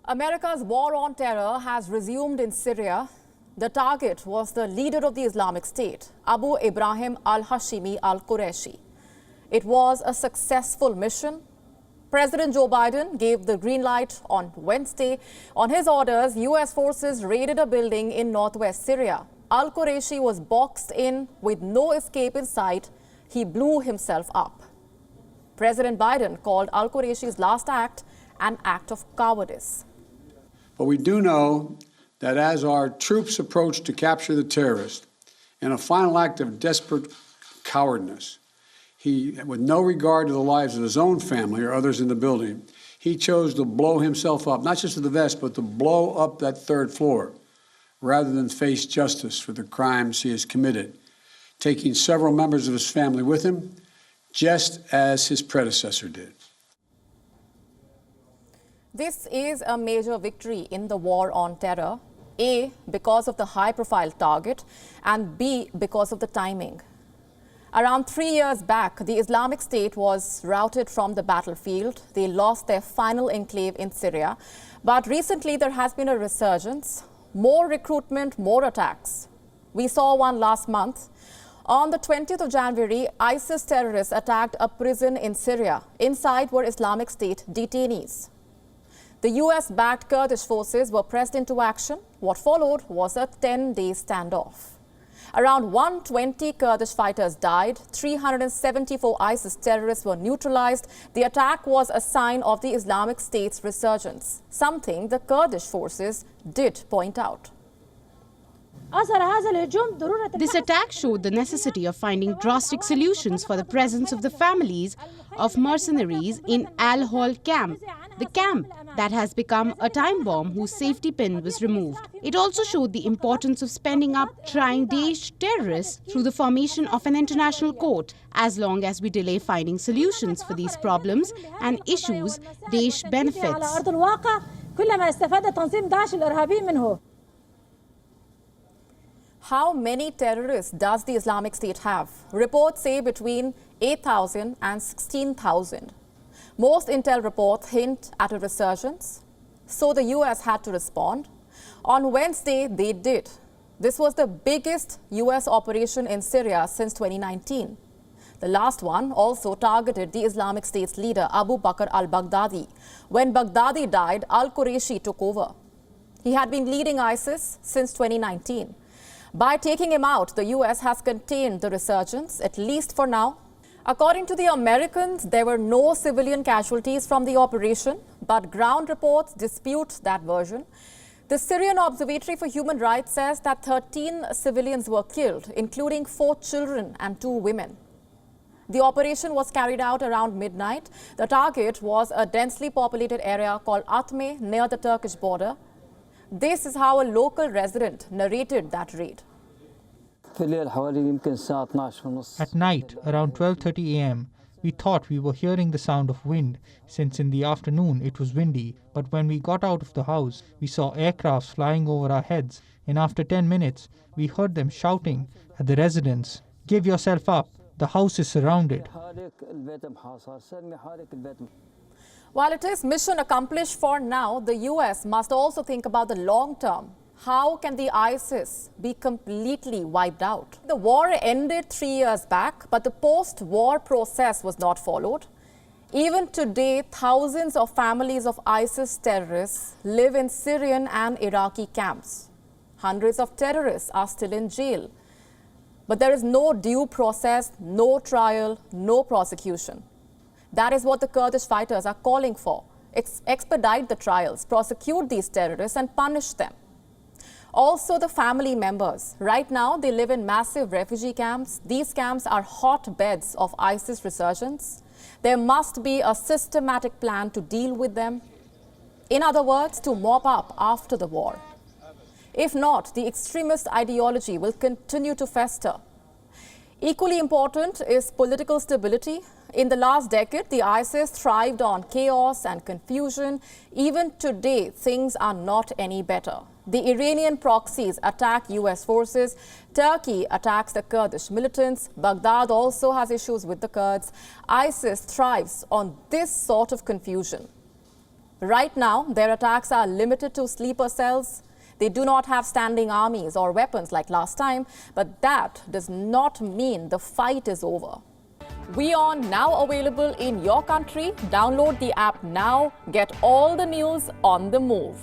America's war on terror has resumed in Syria. The target was the leader of the Islamic State, Abu Ibrahim al-Hashimi al-Qurashi. It was a successful mission. President Joe Biden gave the green light on Wednesday. On his orders, U.S. forces raided a building in northwest Syria. Al-Qurashi was boxed in with no escape in sight. He blew himself up. President Biden called al-Qurashi's last act an act of cowardice. But we do know that as our troops approached to capture the terrorist, in a final act of desperate cowardness, he, with no regard to the lives of his own family or others in the building, he chose to blow himself up, not just to the vest, but to blow up that third floor, rather than face justice for the crimes he has committed, taking several members of his family with him, just as his predecessor did. This is a major victory in the war on terror, A, because of the high-profile target, and B, because of the timing. Around 3 years back, the Islamic State was routed from the battlefield. They lost their final enclave in Syria. But recently, there has been a resurgence. More recruitment, more attacks. We saw one last month. On the 20th of January, ISIS terrorists attacked a prison in Syria. Inside were Islamic State detainees. The US-backed Kurdish forces were pressed into action. What followed was a 10-day standoff. Around 120 Kurdish fighters died. 374 ISIS terrorists were neutralized. The attack was a sign of the Islamic State's resurgence, something the Kurdish forces did point out. This attack showed the necessity of finding drastic solutions for the presence of the families of mercenaries in al-Hol camp, the camp that has become a time bomb whose safety pin was removed. It also showed the importance of spending up trying Daesh terrorists through the formation of an international court. As long as we delay finding solutions for these problems and issues, Daesh benefits. How many terrorists does the Islamic State have? Reports say between 8,000 and 16,000. Most intel reports hint at a resurgence, so the US had to respond. On Wednesday, they did. This was the biggest US operation in Syria since 2019. The last one also targeted the Islamic State's leader, Abu Bakr al-Baghdadi. When Baghdadi died, al-Qurashi took over. He had been leading ISIS since 2019. By taking him out, the US has contained the resurgence, at least for now. According to the Americans, there were no civilian casualties from the operation, but ground reports dispute that version. The Syrian Observatory for Human Rights says that 13 civilians were killed, including 4 children and 2 women. The operation was carried out around midnight. The target was a densely populated area called Atme near the Turkish border. This is how a local resident narrated that raid. At night, around 12:30 a.m., we thought we were hearing the sound of wind, since in the afternoon it was windy. But when we got out of the house, we saw aircrafts flying over our heads, and after 10 minutes, we heard them shouting at the residents, "Give yourself up, the house is surrounded." While it is mission accomplished for now, the US must also think about the long term. How can the ISIS be completely wiped out? The war ended 3 years back, but the post-war process was not followed. Even today, thousands of families of ISIS terrorists live in Syrian and Iraqi camps. Hundreds of terrorists are still in jail. But there is no due process, no trial, no prosecution. That is what the Kurdish fighters are calling for. Expedite the trials, prosecute these terrorists and punish them. Also the family members. Right now, they live in massive refugee camps. These camps are hotbeds of ISIS resurgence. There must be a systematic plan to deal with them. In other words, to mop up after the war. If not, the extremist ideology will continue to fester. Equally important is political stability. In the last decade, the ISIS thrived on chaos and confusion. Even today, things are not any better. The Iranian proxies attack US forces. Turkey attacks the Kurdish militants. Baghdad also has issues with the Kurds. ISIS thrives on this sort of confusion. Right now, their attacks are limited to sleeper cells. They do not have standing armies or weapons like last time, but that does not mean the fight is over. WION now available in your country. Download the app now. Get all the news on the move.